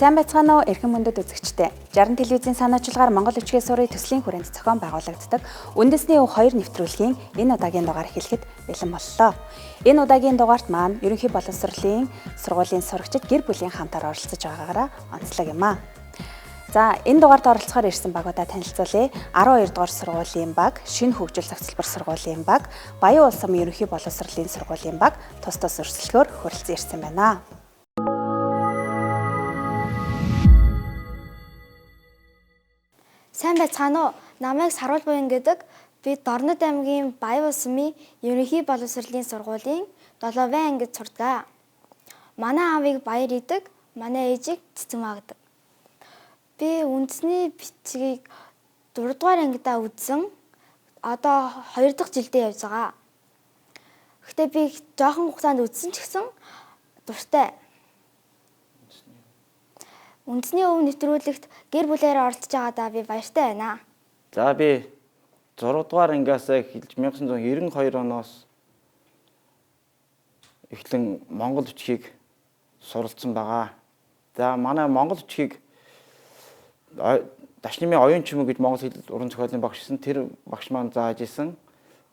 Сайн байцгаана уу эрхэм мөндөд үзэгчдээ. 60 телевизийн санаачлагаар Монгол Өчгөө сурын төслийн хүрээнд зохион байгуулагддаг үндэсний өв 2 нэвтрүүлгийн энэ удаагийн дугаар эхлэхэд бэлэн боллоо. Энэ удаагийн дугаарт маань ерөнхий боловсролын сургуулийн сурагчид гэр бүлийн хамтаар оролцож байгаагаараа онцлог юм аа. За энэ дугаард оролцохоор ирсэн багуудаа танилцуулъя. 12 дугаар сургуулийн баг, шинэ хөгжил цогцлбор сургуулийн баг, Баян улс ам ерөнхий боловсролын сургуулийн баг тус өрсөлдөхөөр хүрэлцэн ирсэн байна. Сайн байцгаана уу? Намайг Саруул Буян гэдэг. Би Дорнод аймгийн Баян улс амын ерөнхий боловсролын сургуулийн 7-р ангид сурдаг. Манай аавыг Баяр идэг, манай ээжийг Цэцэн гэдэг. Би үндэсний бичгийг 4-р ангидаа үзсэн. Одоо 2 дахь жилдээ явж байгаа. Гэхдээ би жоохон хугацаанд үзсэн ч гэсэн дуртай. Үндэсний өв нэвтрүүлэгт гэр бүлээрээ оролцож байгаадаа би баяртай байна. За би 6 дугаар ангиас эхэлж 1992 оноос эхлэн Монгол Өчгийг суралцсан байгаа. За манай Монгол Өчгийг Дашнымын оюун чимэг гэж Монгол хэл уран зохиолын багшсан тэр багш маань зааж исэн.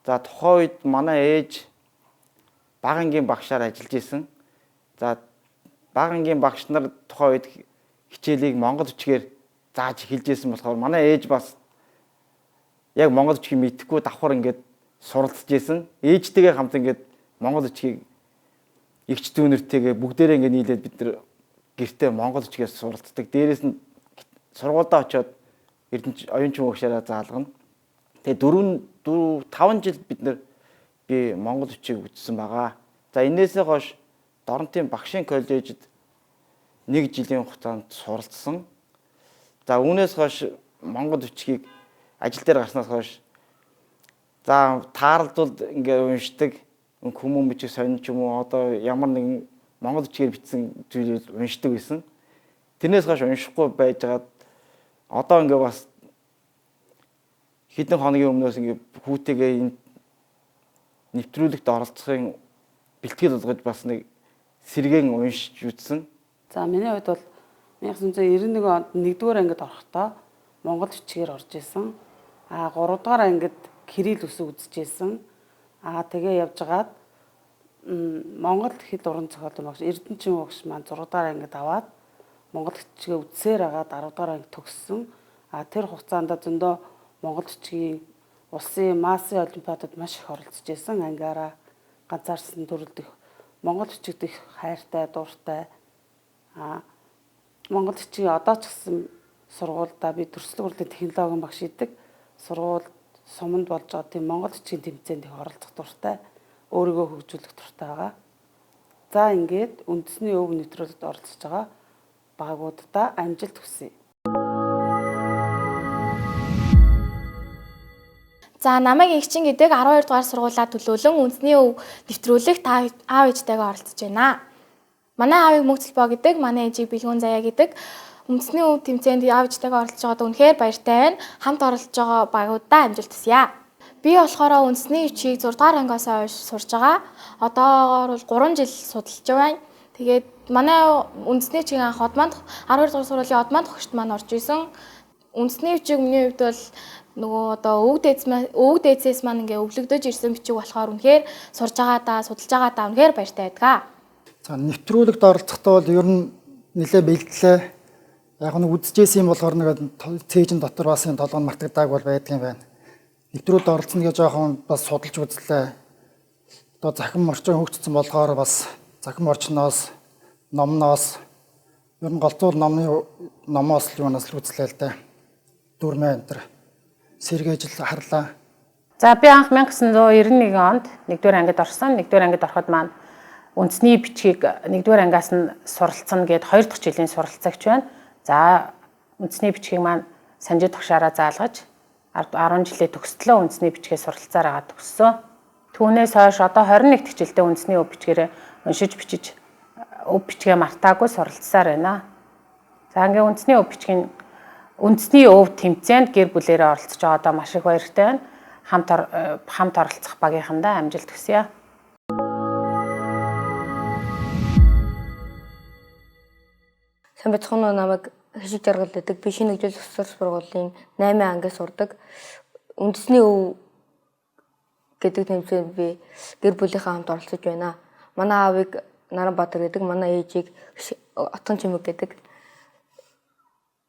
За тухайн үед манай ээж бага ангийн багшаар ажиллаж исэн. За бага ангийн багш нар тухайн үед хичээлийг Монгол Өчгээр зааж эхэлж байсан болохоор манай ээж бас яг Монгол Өчгийг мэдхгүй давхар ингээд суралцж исэн. Ээжтэйгээ хамт ингээд Монгол Өчгийг эгч дүүнэртэйгээ бүгдээрээ ингээд нийлээд бид нар гэртээ Монгол Өчгээр суралцдаг. Дээрээс нь сургуультай очиод Эрдэнэч оюун чимээ багшаараа заалгана. Тэгээ 5 жил би Монгол Өчгийг үзсэн байгаа. За энээсээ хойш Доронтын багшийн коллежид 1 жилийн хугацаанд суралцсан. За үүнээс хойш Монгол Өчгийг ажил дээр гарснаас хойш за тааралдуулд ингээ уншдаг. Хүмүүн бичиг сонин ч юм уу одоо ямар нэгэн Монгол Өчгээр бичсэн зүйлийг уншдаг байсан. Тэрнээс хойш уншихгүй байжгаад одоо ингээ бас хэдэн хоногийн өмнөөс ингээ хүүтэйгээ энэ нэвтрүүлэгт оролцохын бэлтгэл болгож бас нэг сэргээн уншиж үзсэн. За миний хувьд бол 1991 онд 1-р ангид орохдоо Монгол Өчгээр орж исэн. 3-р ангид Кирилл үсэг үзчихсэн. Тэгээ явж гаад Монгол хэл уран зохиолын багш Эрдэнэч багш маань 6-р ангид аваад Монгол Өчгээ үзсээр агаад 10-р анги төгссөн. Тэр хугацаанд зөндөө Монгол Өчгийн улсын массын олимпиадад маш их оролцож исэн. Ангиараа ганцаарсан төрөлдөх Монгол Өчигт их хайртай, дуртай. Монгол Өчгийн одоо ч гэсэн сургуультай би төрслөг урлагийн технологийн багш идэг. Сургууль суманд болж байгаа тийм Монгол Өчгийн тэмцээнд их оролцох дуртай. Өөрийгөө хөгжүүлэх дуртай байгаа. За ингээд үндэсний өв нэвтрүүлэгт оролцож байгаа багуудаа амжилт хүсье. За намайг Игчин гэдэг 12 дугаар сургуулаа төлөөлөн үндэсний өв нэвтрүүлэгт аав ээжтэйгээ оролцож байна. Манай аавыг Мөгцөлбоо гэдэг, манай ээжийг Бэлгүүн Заяа гэдэг. Үндэсний өв тэмцээнд аав ээжтэйгээ оролцож байгаад үнэхээр баяртай байна. Хамт оролцож байгаа багуудаа амжилт хүсье. Би болохоор үндэсний өчийг 6 дугаар ангиас хойш сурж байгаа. Одоогоор бол 3 жил судалж байна. Тэгээд манай үндэсний өчийн анх 12 дугаар сургуулийн одман төгсөлт маань орж исэн. Үндэсний өчийг миний хувьд бол нөгөө одоо өвөг дээдсээс маань ингээ өвлөгдөж ирсэн бичиг болохоор үнэхээр сурж байгаадаа, судалж байгаадаа үнэхээр баяртай байдаг. За нэвтрүүлэгт оролцохдоо бол ер нь нэлээ бэлтлээ. Яг нь үзчихсэн юм болохоор нэг цээжин дотор бас энэ толгойн мартагдааг бол байдаг юм байна. Нэвтрүүлэгт оролцсон гэж жоохон бас судалж үзлээ. Одоо захин орчин хөгжсөн болохоор бас захин орчноос, номноос ер нь голцуул номоос л юунаас л үзлээ л дээ. Дүрмээ энэ төр сэргээж л харлаа. За би анх 1991 онд 1-р ангид орсон. 1-р ангид ороход маань үндэсний бичгийг 1-р ангиас нь суралцсан гээд 2 дахь жилийн суралцагч байна. За үндэсний бичгийг маань Санжид багшаараа заалгаж 10 жилээ төгсдлөө үндэсний бичгээ суралцаар байгаа төгссөн. Түүнээс хойш одоо 21 дахь жилдээ үндэсний өв бичгээрээ уншиж бичиж өв бичгээ мартаагүй суралцсаар байна. За ингээ үндэсний өв тэмцээнд гэр бүлээрээ оролцож байгаа одоо маш их баяртай байна. Хамт оролцох багийнхандаа амжилт хүсье. Сайн бацхан намайг хашиг жаргал гэдэг. Би шинэ хөгжил засвар сургуулийн 8 ангиас сурдаг. Үндэсний өв гэдэг тэмцээнд би гэр бүлийнхээ хамт оролцож байна. Манай аавыг Наранбаатар гэдэг, манай ээжийг Отгон Чимэг гэдэг.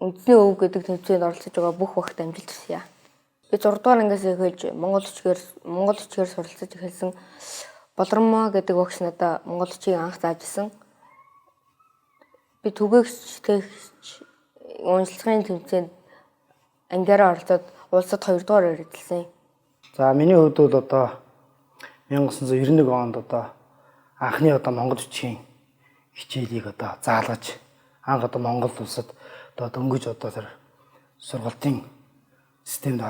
Үндэсний өв гэдэг тэмцээнд оролцож байгаа бүх багт амжилт хүсье. Би 6 дугаар ангиас эхэлж монгол бичгээр суралцаж эхэлсэн. Болромоо гэдэг багш надад монгол бичгийг анх заажсан. Би түгээгч уншлагын тэмцээнд ангиараа оролцоод улсад 2 дугаар ирэлсэн. За миний хувьд бол одоо 1991 онд одоо анхны одоо монгол бичгийн хичээлийг одоо заалгаж анх одоо монгол улсад одоо дөнгөж одоо тэр сургалтын системд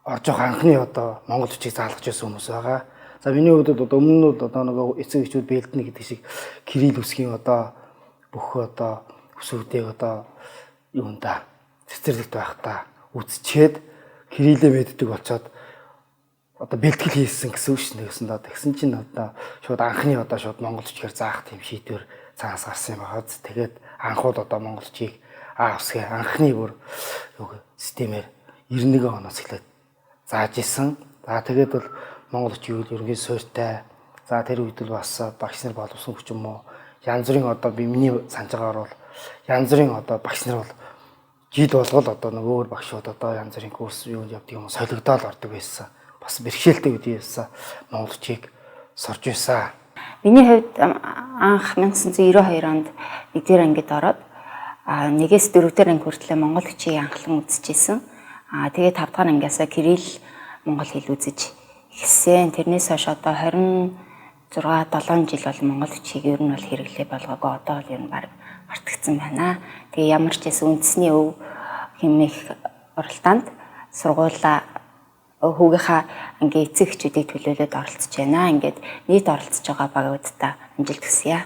орж байгаа анхны одоо монгол бичгийг заалгаж байсан хүмүүс байгаа. За миний хувьд одоо өмнө нь одоо нөгөө эцэг эхчүүд бэлдэнэ гэдэг шиг кирилл үсгийн одоо бүх одоо өсвүүдийг одоо юунда цэцэрлэгт байхдаа үзчихэд кириллээ мэддэг болчоод одоо бэлтгэл хийсэн гэсэн үг шин гэсэн доо тэгсэн чинь одоо шууд анхны одоо шууд монгол бичгээр заах тийм шийдвэр цаас гарсан юм байгааз тэгээд анхуд одоо монгол бичгийг усгээ анхны бүр юу системээр 91 оноос эхлээд зааж исэн. За тэгээд бол монгол бичгийн ерөнхий суурьтай. За тэр үед бол бас багш нар боловсон хүч юм уу янз бүрийн одоо би миний санаж байгаагаар бол янз бүрийн одоо багш нар бол жил болгол одоо нөгөө багшууд одоо янз бүрийн курс юунд явдаг юм солигдоод ордог байсан. Бас бэрхшээлтэй үе байсан. Монголчийг сурж байсан. Миний хувьд анх 1992 онд 1-р ангид ороод 1-ээс 4-р анги хүртэл монгол бичгийг анхлан үзчихсэн. Тэгээд 5-р ангиасаа кирилл монгол хэл үзэж эхэлсэн. Тэрнээс хойш одоо 26-7 жил бол монгол бичгийг ер нь бол хэрэглээ болгоогүй одоо бол ер нь баг мартагдсан байна. Тэгээ ямар ч гэсэн үндэсний өв хэмээх оролтоонд сургуулаа хүүгийнхаа ангийн эцэг эхчүүдийг төлөөлөд оролцож байна. Ингээд нийт оролцож байгаа багуудтай амжилт хүсье.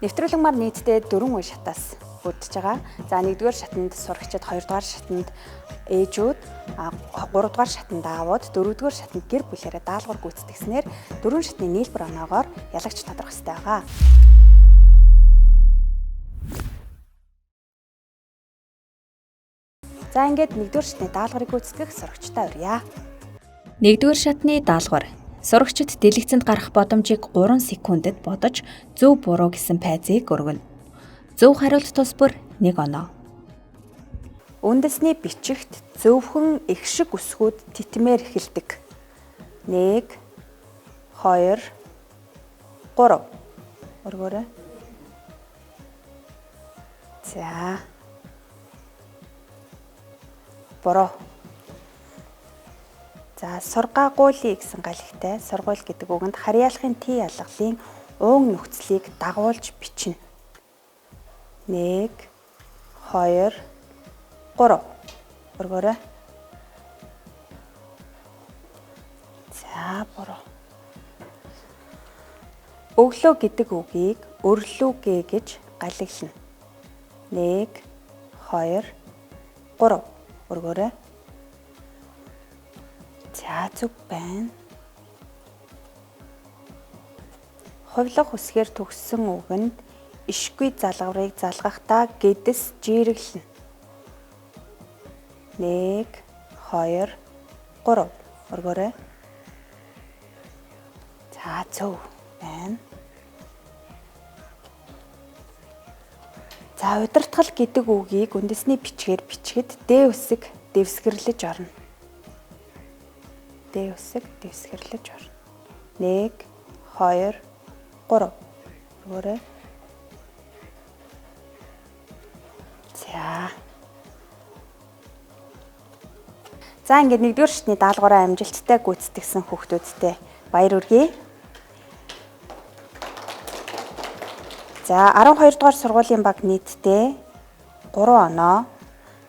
Нэвтрүүлэг мар нийтдээ 4 үе шатаас бүрдэж байгаа. За 1-р шатанд сурагчид, 2-р шатанд ээжүүд, 3-р шатанд аавууд, 4-р шатанд гэр бүлээрээ даалгавар гүйцэтгэснээр 4 шатны нийлбэр оноогоор ялагч тодорхой хэвээр байгаа. За ингээд 1-р шатны даалгаврыг гүйцэтгэх сурагчтай урья. 1-р шатны даалгавар. Сурагчид дэлгэцэнд гарах боломжийг 3 секундэд бодож зөв буруу гэсэн пайзыг өргөнө. Зөв хариулт тус бүр 1 оноо. Үндэсний бичигт зөвхөн их шиг үсгүүд титмээр эхэлдэг. 1 2 3 Өргөөрэй. За. Буруу. За сургаагуулъя гэсэн галигтай сургууль гэдэг үгэнд харьяалахын Т ялгалын уг нөхцөлийг дагуулж бичнэ. 1 2 3 Өргөөрэй. За буруу. Өглөө гэдэг үгийг өрлүүгээ гэж галиглана. 1 2 3 Өргөөрэй. За зүг байна. Хувилах үсгээр төгссөн үгэнд ишгүй залгаврыг залгахдаа гэдэс жирэглэнэ. 1 2 3 Өргөөрэй. За зөв байна. За удирдгал гэдэг үгийг үндэсний бичгээр бичгэд Д үсэг дэвсгэрлэж орно. Д үсэг дэвсгэрлэж орно. 1 2 3 Өргөөрэй. За ингээд 1-р шатны даалгавраа амжилттай гүйцэтгэсэн хүүхдүүдтэй баяр хүргэе. За 12 дугаар сургуулийн баг нийтдээ 3 оноо.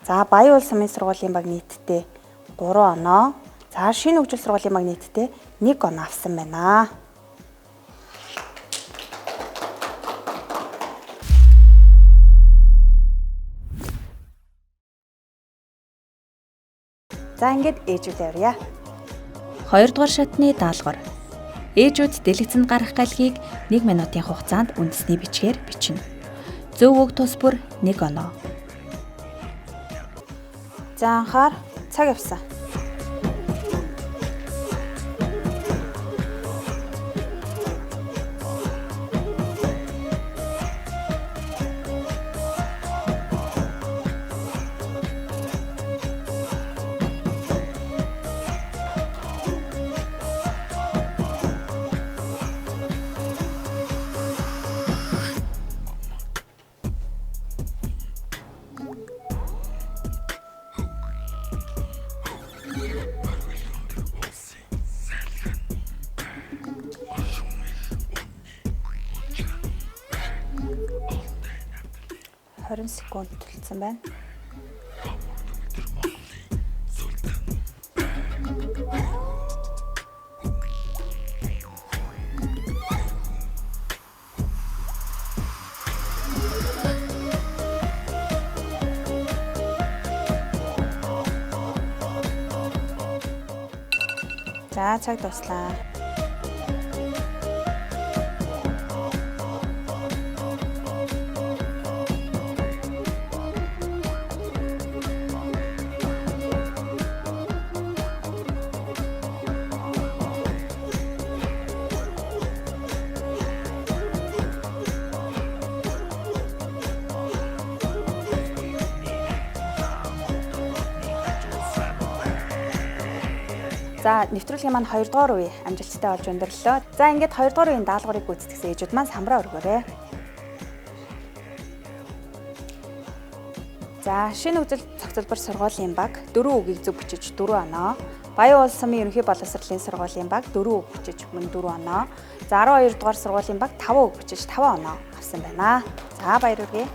За Баян улс намын сургуулийн баг нийтдээ 3 оноо. За шинэ хөгжил сургуулийн баг нийтдээ 1 оноо авсан байна. За ингээд ээжүүдээ урья. 2 дугаар шатны даалгавар. Ээжүүд дэлгэцэнд гарах галхийг 1 минутын хугацаанд үндэсний бичгээр бичнэ. Зөв үг тус бүр 1 оноо. За анхаар цаг явсан. Секунд төлсөн байна. За цаг дуслаа. За нэвтрүүлгийн маань 2 дугаар үе амжилттай болж өндөрлөө. За ингээд 2 дугаар үеийн даалгаврыг гүйцэтгэсэн ээжүүд маань самбараа өргөөрэй. За шинэ үзэл зохицолбор сургуулийн баг 4 үгийг зөв бичиж 4 оноо. Баян улс сумын ерөнхий боловсролын сургуулийн баг 4 үг бичиж мөн 4 оноо. За 12 дугаар сургуулийн баг 5 үг бичиж 5 оноо авсан байна. За баяр хүргэе.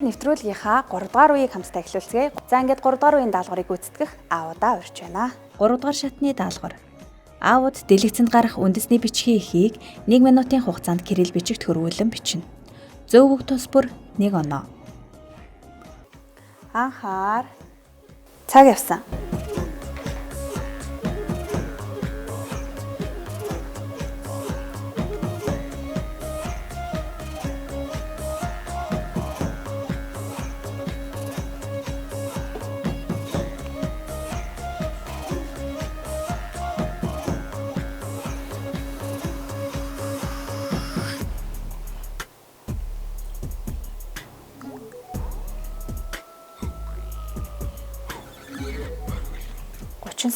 Нэвтрүүлгийнхаа 3 дугаар үеийг хамтдаа эхлүүлцгээе. За ингээд 3 дугаар үеийн даалгаврыг гүйцэтгэх аавуудаа урьж байна. 3 дугаар шатны даалгавар. Аавууд дэлгэцэнд гарах үндэсний бичгийн эхийг 1 минутын хугацаанд кирилл бичигт хөрвүүлэн бичнэ. Зөв үг тус бүр 1 оноо. Анхаар цаг явсан.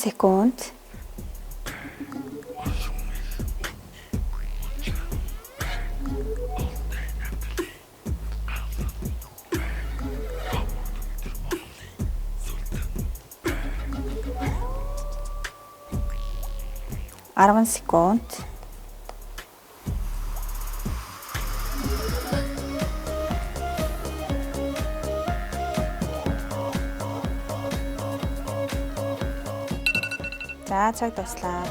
Секунд. Арван секунд. За цаг дуслаа.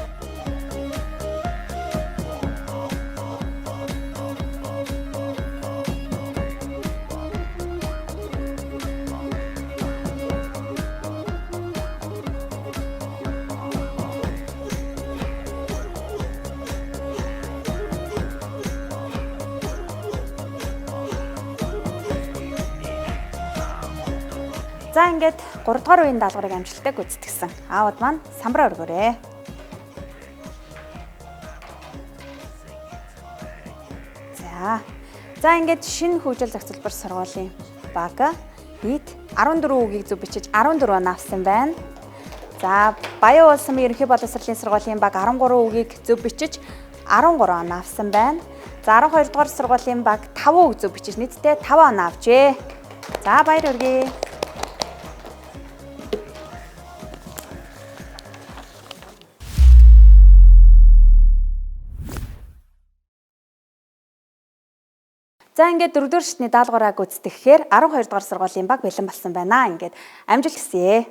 За ингээд 3 дугаар үеийн даалгаврыг амжилттай гүйцэтгсэн аауд маань самбараа өргөөрэй. За ингээд шинэ хөгжил зохицолбор сургуулийн баг нийт 14 үгийг зөв бичиж 14 оноо авсан байна. За Баян улс сумын ерөнхий боловсролын сургуулийн баг 13 үгийг зөв бичиж 13 оноо авсан байна. За 12 дугаар сургуулийн баг 5 үг зөв бичиж нийтдээ 5 оноо авчээ. За баяр хүргэе. За ингээд 4 дугаар шатны даалгавраа гүйцэтгэхээр 12 дугаар сургуулийн баг бэлэн болсон байна. Ингээд амжилт хүсье.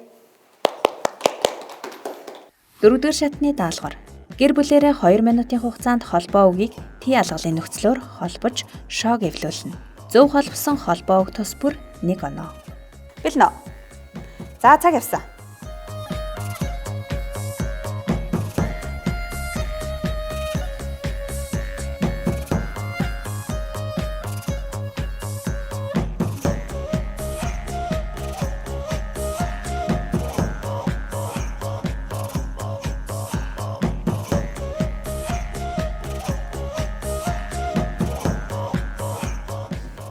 4 дугаар шатны даалгавар. Гэр бүлээрээ 2 минутын хугацаанд холбоо үгийг Т алгалын нөхцлөөр холбож шог эвлүүлнэ. Зөв холбосон холбоо үг тус бүр 1 оноо. Бэлнэ. За цаг явсан.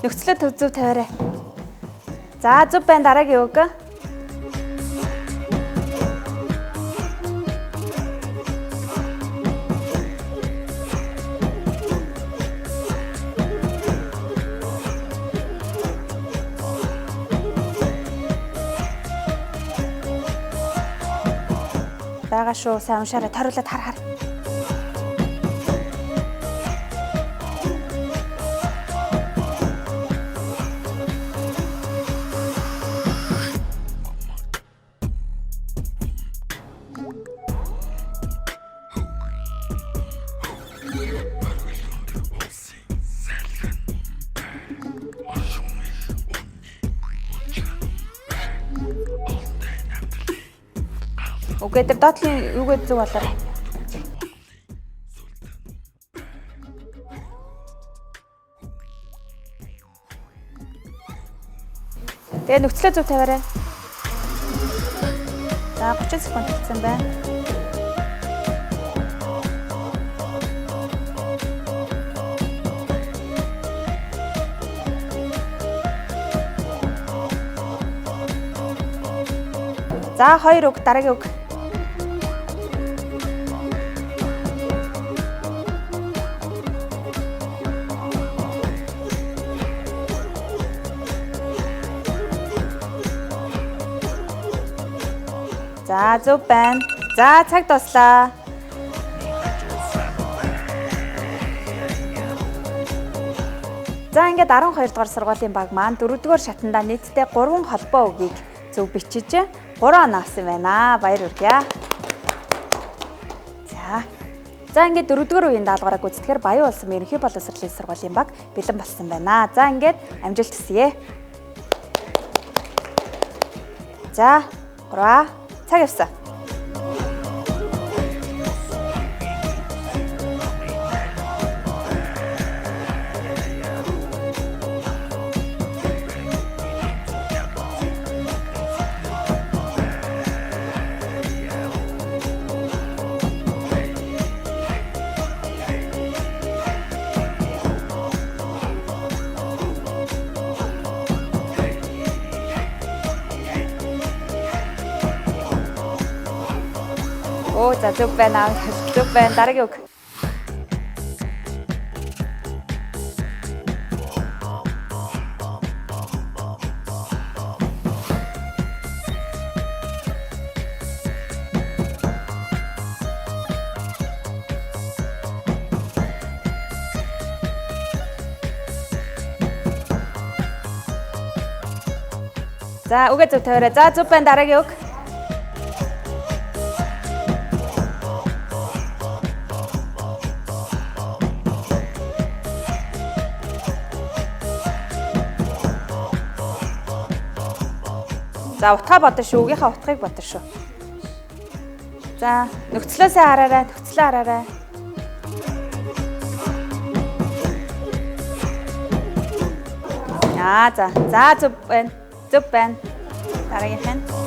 Нөхцөлөө төв зөв тавиарай. За зөв байна, дараагийн үг. Бага шүү, сайн уншаарай, ториулаад хар. Окей, тэр доотлын юугээ зүг болоо. Тэгээ нөхцөлөө зөв тавиарай. За 30 секунд хэлсэн байна. За 2 үг, дараагийн үг. За зөв байна. За цаг дуслаа. За ингээд 12 дугаар сургуулийн баг маань 4 дугаар шатандаа нийтдээ 3 холбоо үгийг зөв бичиж 3 оноо авсан байна. Баяр хүргэе. За ингээд 4 дугаар үеийн даалгавраа гүйцэтгэхээр Баян улсын ерөнхий боловсролын сургуулийн баг бэлэн болсон байна. За ингээд амжилт хүсье. За 3 цаг явсан. Оо за зөв байна. Зөв байна. Дараагийн үг. За үгээ зөв тавиарай. За зөв байна. Дараагийн үг. За утгаа бодно шүү. Үгийнхаа утгыг бодно шүү. За нөхцлөөсөө хараарай. Нөхцлөө хараарай. За зөв байна. Зөв байна. Дараагийнх нь.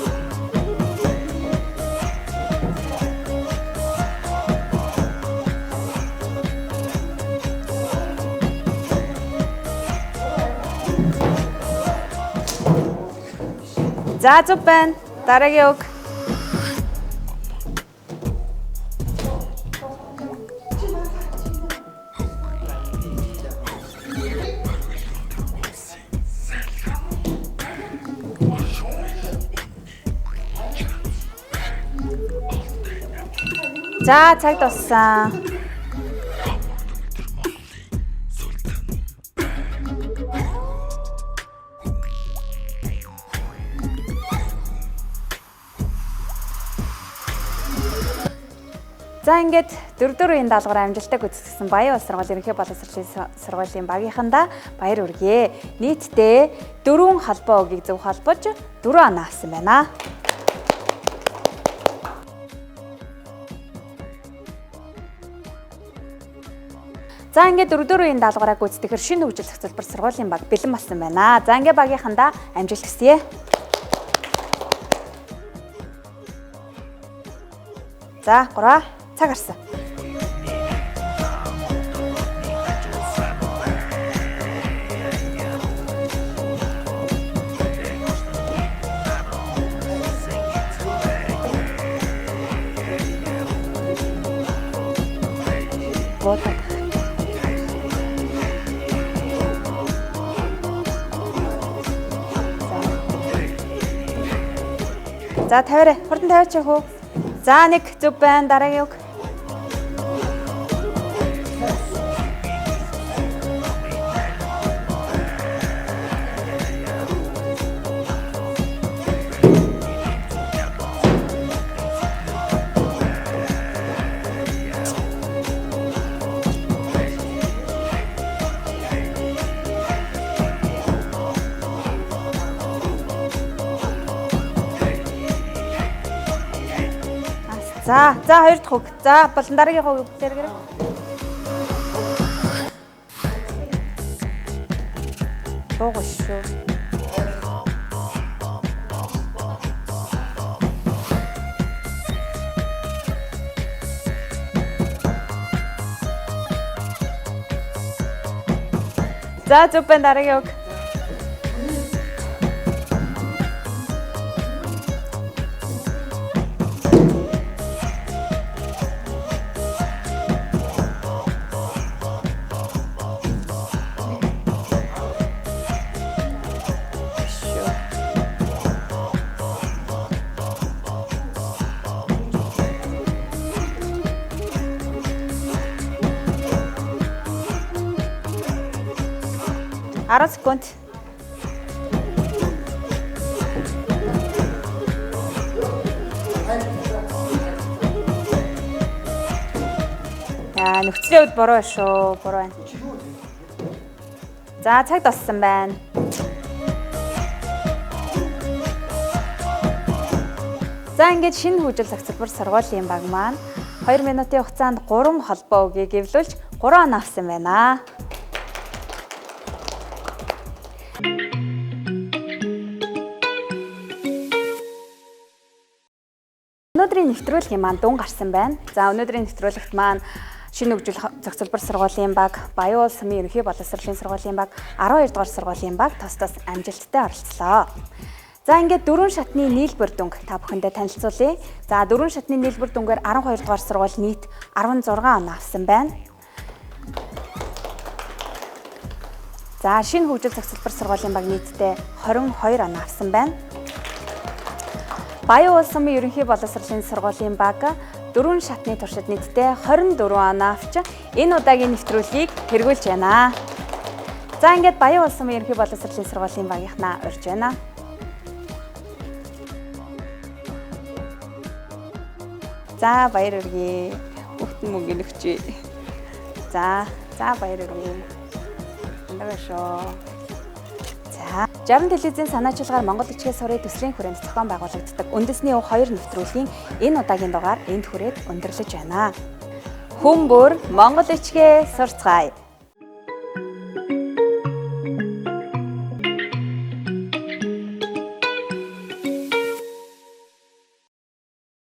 За зөв байна. Дараагийн үг. За цаг дууссан. За ингээд 4 үеийн даалгавар амжилттай гүйцэтгэсэн Баян улс сургуулийн ерөнхий боловсролын сургуулийн багийнхандаа баяр хүргэе. Нийтдээ 4 холбоо үгийг зөв холбож 4 оноо авсан байна. За ингээд 4 үеийн даалгавраа гүйцэтгэхээр шинэ хөгжил зохицуулбар сургуулийн баг бэлэн болсон байна. За ингээд багийнхандаа амжилт хүсье. За 3 цаг гарсан. За тавиарай. Хурдан тавиач яах вэ? За нэг зөв байна. Дараагийн үг. За хоёр дахь үг. За болон дараагийн үг дээргэрэг. Богош шүү. За зөв байна дараагийн үг. Араа секунд. Нөхцөлийн хувьд буруу шүү. Буруу байна. За цаг дууссан байна. За ингээд шинэ хөгжил зохицуулбар сургуулийн баг маань 2 минутын хугацаанд 3 холбоо үгийг эвлүүлж 3 оноо авсан байна. Өнөөдрийн нэвтрүүлгийн маань дуун гарсан байна. За өнөөдрийн нэвтрүүлэгт маань шинэ хөгжил зохицуулбар сургуулийн баг, Баян улс сумын ерөнхий боловсролын сургуулийн баг, 12 дугаар сургуулийн баг тус амжилттай оролцлоо. За ингээд 4 шатны нийлбэр дүнг та бүхэндээ танилцуулъя. За 4 шатны нийлбэр дүнгээр 12 дугаар сургууль нийт 16 оноо авсан байна. За шинэ хөгжил зохицуулбар сургуулийн баг нийтдээ 22 оноо авсан байна. Баян улс сумын ерөнхий боловсролын сургуулийн баг 4 шатны туршид нийтдээ 24 оноо авч энэ удаагийн нэвтрүүлгийг хэрэгжүүлж байна. За ингээд Баян улс сумын ерөнхий боловсролын сургуулийн багийнхнаа урьж байна. За баяр хүргэе. Хүүхдэн мөнгө өгчээ. За баяр хүргэе. Эндээшөө. За 60 телевизийн санаачилгаар Монгол бичгийн сурын төслийн хүрээнд зохион байгуулагддаг үндэсний 2 нэвтрүүлгийн энэ удаагийн дугаар энд хүрээд өндөрлөж байна. Хүмүүр Монгол бичгээ сурцгаая.